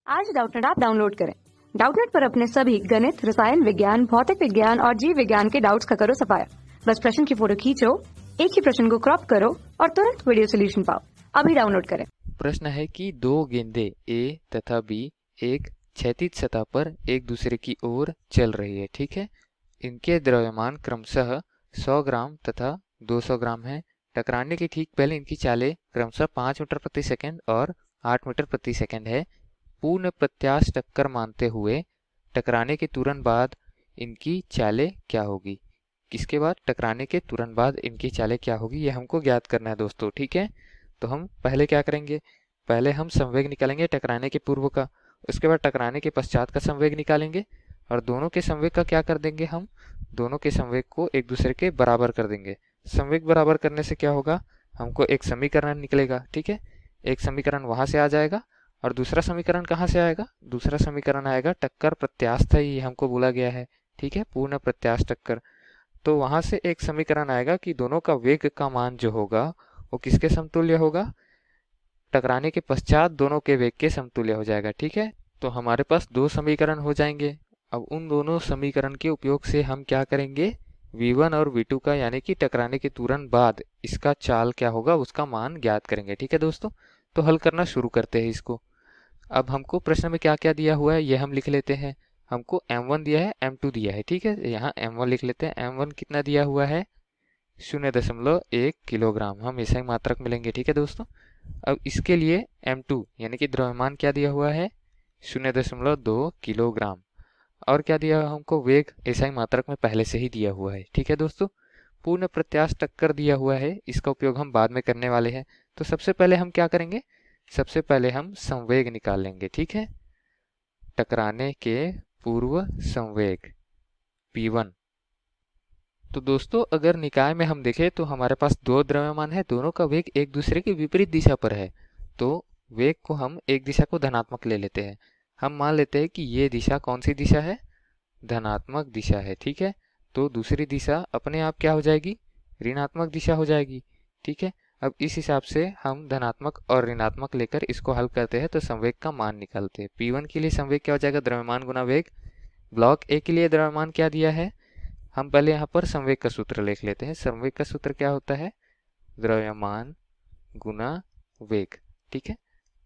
आज Doubtnut app download करें। Doubtnut पर अपने सभी गणित, रसायन विज्ञान, भौतिक विज्ञान और जीव विज्ञान के डाउट्स का करो सफाया। बस प्रश्न की फोटो खींचो, एक ही प्रश्न को क्रॉप करो और तुरंत वीडियो सोल्यूशन पाओ। अभी डाउनलोड करें। प्रश्न है कि दो गेंदें ए तथा बी एक क्षैतिज सतह पर एक दूसरे की ओर चल रही है। ठीक है, इनके द्रव्यमान क्रमशः 100 ग्राम तथा 200 ग्राम है। टकराने के ठीक पहले इनकी चालें क्रमशः 5 मीटर प्रति सेकंड और 8 मीटर प्रति सेकंड है। पूर्ण प्रत्यास्थ टक्कर मानते हुए टकराने के तुरंत बाद इनकी चालें क्या होगी। किसके बाद? टकराने के तुरंत बाद इनकी चालें क्या होगी, ये हमको ज्ञात करना है दोस्तों। ठीक है, तो हम पहले क्या करेंगे, पहले हम संवेग निकालेंगे टकराने के पूर्व का, उसके बाद टकराने के पश्चात का संवेग निकालेंगे और दोनों के संवेग का क्या कर देंगे, हम दोनों के संवेग को एक दूसरे के बराबर कर देंगे। संवेग बराबर करने से क्या होगा, हमको एक समीकरण निकलेगा। ठीक है, एक समीकरण वहां से आ जाएगा और दूसरा समीकरण कहाँ से आएगा, दूसरा समीकरण आएगा टक्कर प्रत्यास्थ, ही हमको बोला गया है। ठीक है, पूर्ण प्रत्यास्थ टक्कर। तो वहां से एक समीकरण आएगा कि दोनों का वेग का मान जो होगा वो किसके समतुल्य होगा, टकराने के पश्चात दोनों के वेग के समतुल्य हो जाएगा। ठीक है, तो हमारे पास दो समीकरण हो जाएंगे। अब उन दोनों समीकरण के उपयोग से हम क्या करेंगे, v1 और v2 का, यानी कि टकराने के तुरंत बाद इसका चाल क्या होगा उसका मान ज्ञात करेंगे। ठीक है दोस्तों, तो हल करना शुरू करते हैं इसको। अब हमको प्रश्न में क्या क्या दिया हुआ है ये हम लिख लेते हैं। हमको m1 दिया है, m2 दिया है। ठीक है, यहाँ m1 लिख लेते हैं। m1 कितना दिया हुआ है, 0.1 किलोग्राम, हम ऐसा ही मात्रक मिलेंगे। ठीक है दोस्तों, अब इसके लिए m2 यानी कि द्रव्यमान क्या दिया हुआ है, 0.2 किलोग्राम। और क्या दिया हुआ हमको, वेग ऐसा ही मात्रक में पहले से ही दिया हुआ है। ठीक है दोस्तों, पूर्ण प्रत्यास्थ टक्कर दिया हुआ है, इसका उपयोग हम बाद में करने वाले हैं। तो सबसे पहले हम क्या करेंगे, सबसे पहले हम संवेग निकाल लेंगे। ठीक है, टकराने के पूर्व संवेग P1। तो दोस्तों अगर निकाय में हम देखें तो हमारे पास दो द्रव्यमान है, दोनों का वेग एक दूसरे की विपरीत दिशा पर है। तो वेग को हम एक दिशा को धनात्मक ले लेते हैं। हम मान लेते हैं कि ये दिशा कौन सी दिशा है, धनात्मक दिशा है। ठीक है, तो दूसरी दिशा अपने आप क्या हो जाएगी, ऋणात्मक दिशा हो जाएगी। ठीक है, अब इस हिसाब से हम धनात्मक और ऋणात्मक लेकर इसको हल करते हैं तो संवेग का मान निकालते हैं। P1 के लिए संवेग क्या हो जाएगा, द्रव्यमान गुना वेग। ब्लॉक ए के लिए द्रव्यमान क्या दिया है, हम पहले यहाँ पर संवेग का सूत्र लिख लेते हैं। संवेग का सूत्र क्या होता है, द्रव्यमान गुना वेग। ठीक है,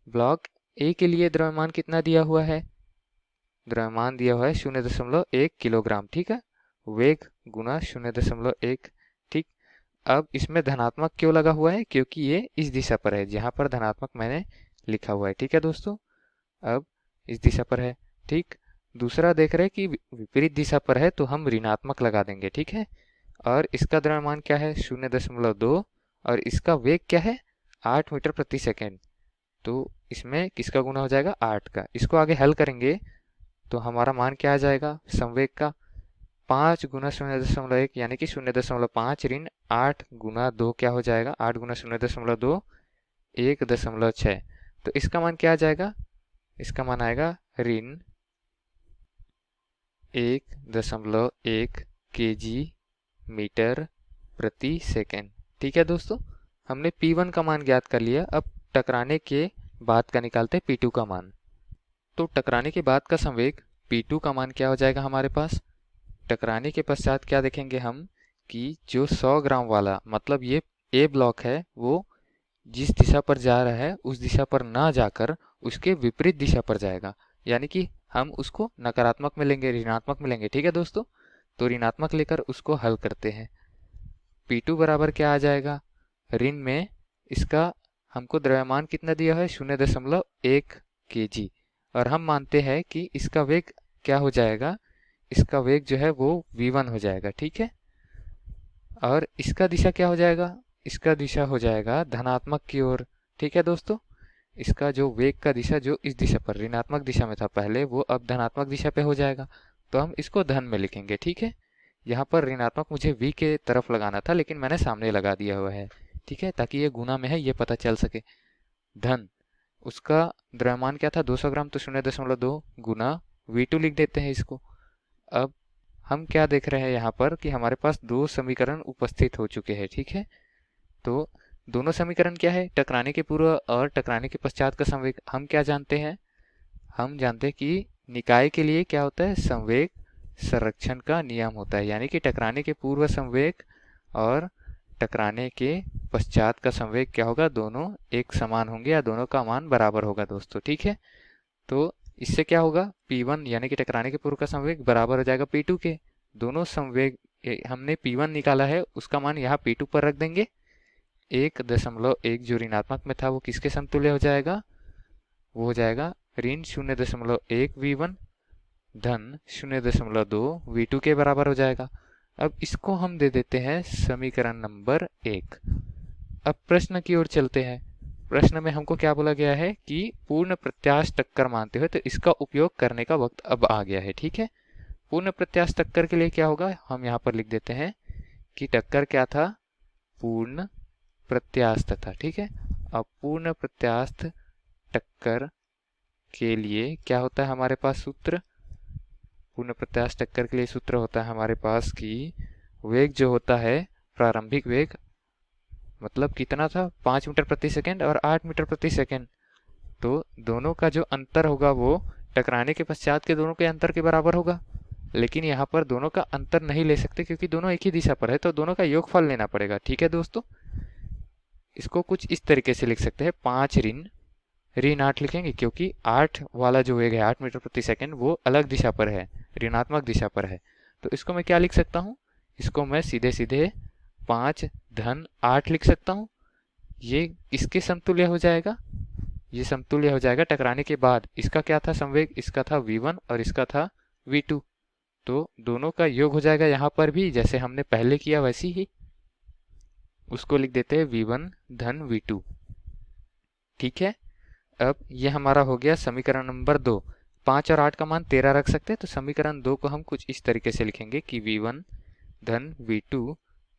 ब्लॉक ए के लिए द्रव्यमान कितना दिया हुआ है, द्रव्यमान दिया हुआ है 0.1 किलोग्राम। ठीक है, वेग गुना 0.1। ठीक, अब इसमें धनात्मक क्यों लगा हुआ है, क्योंकि ये इस दिशा पर है जहां पर धनात्मक मैंने लिखा हुआ है। ठीक है दोस्तों, अब इस दिशा पर है। ठीक, दूसरा देख रहे हैं कि विपरीत दिशा पर है तो हम ऋणात्मक लगा देंगे। ठीक है, और इसका द्रव्यमान क्या है, 0.2 और इसका वेग क्या है, 8 मीटर प्रति सेकेंड। तो इसमें किसका गुना हो जाएगा, 8 का। इसको आगे हल करेंगे तो हमारा मान क्या आ जाएगा संवेग का, 5 गुना 0.1 यानी कि 0.5 ऋण 8 गुना 2 क्या हो जाएगा, 8 गुना 0.2 1.6। तो इसका मान क्या आ जाएगा, इसका मान आएगा ऋण 1.1 kg मीटर प्रति सेकेंड। ठीक है दोस्तों, हमने P1 का मान ज्ञात कर लिया। अब टकराने के बाद का निकालते हैं P2 का मान। तो टकराने के बाद का संवेग P2 का मान क्या हो जाएगा हमारे पास, टकराने के पश्चात क्या देखेंगे हम कि जो 100 ग्राम वाला, मतलब ये ए ब्लॉक है, वो जिस दिशा पर जा रहा है उस दिशा पर ना जाकर उसके विपरीत दिशा पर जाएगा, यानी कि हम उसको नकारात्मक में लेंगे, ऋणात्मक में लेंगे। ठीक है दोस्तों, तो ऋणात्मक लेकर उसको हल करते हैं। P2 बराबर क्या आ जाएगा, ऋण में इसका हमको द्रव्यमान कितना दिया है, 0.1 kg, और हम मानते हैं कि इसका वेग क्या हो जाएगा, इसका वेग जो है वो v1 हो जाएगा। ठीक है, और इसका दिशा क्या हो जाएगा, इसका दिशा हो जाएगा धनात्मक की ओर। ठीक है दोस्तों, इसका जो वेग का दिशा जो इस दिशा पर ऋणात्मक दिशा में था पहले, वो अब धनात्मक दिशा पे हो जाएगा। तो हम इसको धन में लिखेंगे। ठीक है, यहाँ पर ऋणात्मक मुझे v के तरफ लगाना था लेकिन मैंने सामने लगा दिया हुआ है। ठीक है, ताकि ये गुना में है ये पता चल सके। धन, उसका द्रव्यमान क्या था, 200 ग्राम, तो 0.2 गुना v2 लिख देते हैं इसको। अब हम क्या देख रहे हैं यहाँ पर कि हमारे पास दो समीकरण उपस्थित हो चुके हैं। ठीक है, तो दोनों समीकरण क्या है, टकराने के पूर्व और टकराने के पश्चात का संवेग। हम क्या जानते हैं, हम जानते हैं कि निकाय के लिए क्या होता है, संवेग संरक्षण का नियम होता है, यानी कि टकराने के पूर्व संवेग और टकराने के पश्चात का संवेग क्या होगा, दोनों एक समान होंगे या दोनों का मान बराबर होगा दोस्तों। ठीक है, तो इससे क्या होगा, P1 यानी कि टकराने के पूर्व का संवेग बराबर हो जाएगा P2 के। दोनों संवेग हमने P1 निकाला है, उसका मान यहाँ P2 पर रख देंगे। 1.1 जो ऋणात्मक में था वो किसके समतुल्य हो जाएगा, वो हो जाएगा ऋण 0.1 V1 धन 0.2 V2 के बराबर हो जाएगा। अब इसको हम दे देते हैं समीकरण नंबर 1। अब प्रश्न की ओर चलते हैं। प्रश्न में हमको क्या बोला गया है कि पूर्ण प्रत्यास्थ टक्कर मानते हुए, तो इसका उपयोग करने का वक्त अब आ गया है। ठीक है, पूर्ण प्रत्यास्थ टक्कर के लिए क्या होगा, हम यहाँ पर लिख देते हैं कि टक्कर क्या था, पूर्ण प्रत्यास्थ था। ठीक है, अब पूर्ण प्रत्यास्थ टक्कर के लिए क्या होता है हमारे पास सूत्र, पूर्ण प्रत्यास्थ टक्कर के लिए सूत्र होता है हमारे पास कि वेग जो होता है, प्रारंभिक वेग मतलब कितना था, 5 मीटर प्रति सेकेंड और 8 मीटर प्रति सेकेंड, तो दोनों का जो अंतर होगा वो टकराने के पश्चात के दोनों के अंतर के बराबर होगा। लेकिन यहाँ पर दोनों का अंतर नहीं ले सकते क्योंकि दोनों एक ही दिशा पर है, तो दोनों का योगफल लेना पड़ेगा। ठीक है दोस्तों, इसको कुछ इस तरीके से लिख सकते हैं, 5 ऋण 8 लिखेंगे क्योंकि 8 वाला जो वेग है 8 मीटर प्रति सेकेंड वो अलग दिशा पर है, ऋणात्मक दिशा पर है। तो इसको मैं क्या लिख सकता हूँ, इसको मैं सीधे सीधे 5 धन 8 लिख सकता हूँ। ये इसके समतुल्य हो जाएगा, ये समतुल्य हो जाएगा टकराने के बाद। इसका क्या था संवेग, इसका था V1 और इसका था V2, तो दोनों का योग हो जाएगा। यहाँ पर भी जैसे हमने पहले किया वैसी ही उसको लिख देते हैं V1 धन V2। ठीक है, अब ये हमारा हो गया समीकरण नंबर 2। 5 और 8 का मान 13 रख सकते हैं, तो समीकरण 2 को हम कुछ इस तरीके से लिखेंगे कि V1 धन V2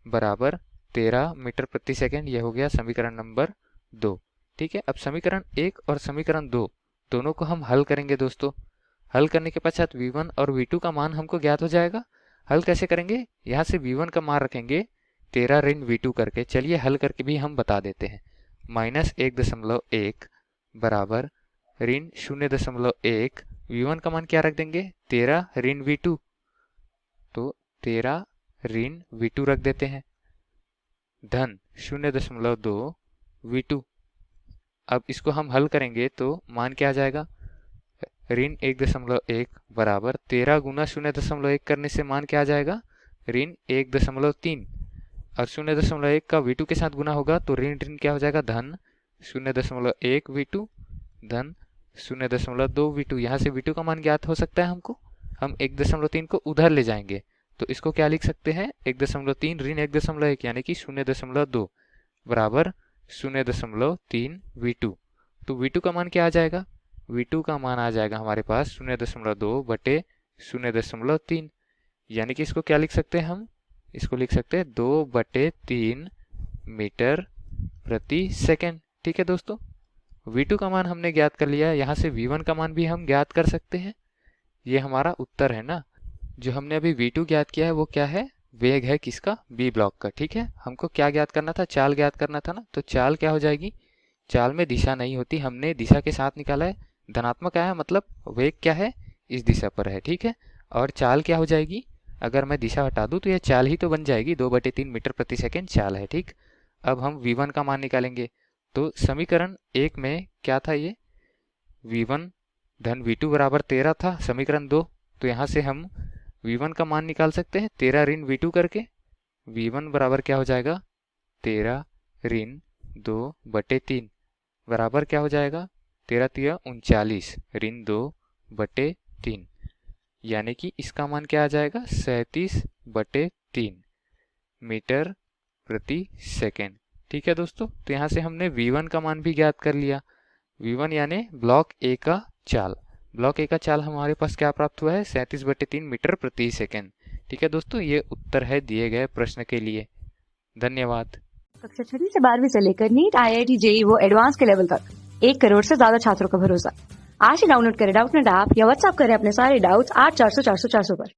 बराबर 13 मीटर प्रति सेकेंड। ये हो गया समीकरण नंबर 2। ठीक है, अब समीकरण 1 और समीकरण 2 दोनों को हम हल करेंगे दोस्तों। हल करने के पश्चात V1 और V2 का मान हमको ज्ञात हो जाएगा। हल कैसे करेंगे, यहाँ से V1 का मान रखेंगे 13 ऋण V2 करके। चलिए हल करके भी हम बता देते हैं। -1.1 बराबर ऋण 0.1, V1 का मान क्या रख देंगे, 13 ऋण V2, तो 13 ऋण V2 रख देते हैं धन 0.2 V2। अब इसको हम हल करेंगे तो मान क्या आ जाएगा, ऋण 1.1 बराबर 13 गुना 0.1 करने से मान क्या आ जाएगा, ऋण 1.3, और 0.1 का V2 के साथ गुना होगा तो ऋण ऋण क्या हो जाएगा, धन 0.1 V2 धन 0.2 V2। यहाँ से V2 का मान ज्ञात हो सकता है हमको, हम 1.3 को उधर ले जाएंगे तो इसको क्या लिख सकते हैं, 1.3 ऋण 1.1 यानी कि 0.2 बराबर 0.3 V2। तो V2 का मान क्या आ जाएगा, V2 का मान आ जाएगा हमारे पास 0.2 बटे 0.3, यानी कि इसको क्या लिख सकते हैं हम, इसको लिख सकते हैं 2/3 मीटर प्रति सेकेंड। ठीक है दोस्तों, V2 का मान हमने ज्ञात कर लिया, यहाँ से V1 का मान भी हम ज्ञात कर सकते हैं। ये हमारा उत्तर है ना। जो हमने अभी V2 ज्ञात किया है वो क्या है, वेग है किसका, B ब्लॉक का। ठीक है, हमको क्या ज्ञात करना था, चाल ज्ञात करना था ना, तो चाल क्या हो जाएगी, चाल में दिशा नहीं होती, हमने दिशा के साथ निकाला है, धनात्मक आया मतलब वेग क्या है, इस दिशा पर है। ठीक है, और चाल क्या हो जाएगी, अगर मैं दिशा हटा दूं तो यह चाल ही तो बन जाएगी, 2/3 मीटर प्रति सेकेंड चाल है। ठीक, अब हम V1 का मान निकालेंगे, तो समीकरण 1 में क्या था, ये V1 धन V2 बराबर 13 था समीकरण 2, तो यहाँ से हम V1 का मान निकाल सकते हैं 13 ऋण V2 करके। V1 बराबर क्या हो जाएगा, 13 ऋण 2/3 बराबर क्या हो जाएगा, 13 × 39 ऋण 2/3, यानी कि इसका मान क्या आ जाएगा, 37/3 मीटर प्रति सेकेंड। ठीक है दोस्तों, तो यहाँ से हमने V1 का मान भी ज्ञात कर लिया। V1 यानी ब्लॉक ए का चाल, ब्लॉक ए का चाल हमारे पास क्या प्राप्त हुआ है, 37/3 मीटर प्रति सेकेंड। ठीक है दोस्तों, ये उत्तर है दिए गए प्रश्न के लिए। धन्यवाद। कक्षा 6 से 12वीं से लेकर नीट, IIT, JEE वो एडवांस के लेवल तक 1 करोड़ से ज्यादा छात्रों का भरोसा। आज ही डाउनलोड करें डाउटनेट ऐप या व्हाट्सएप करें अपने सारे डाउट्स 8400 400 400 पर।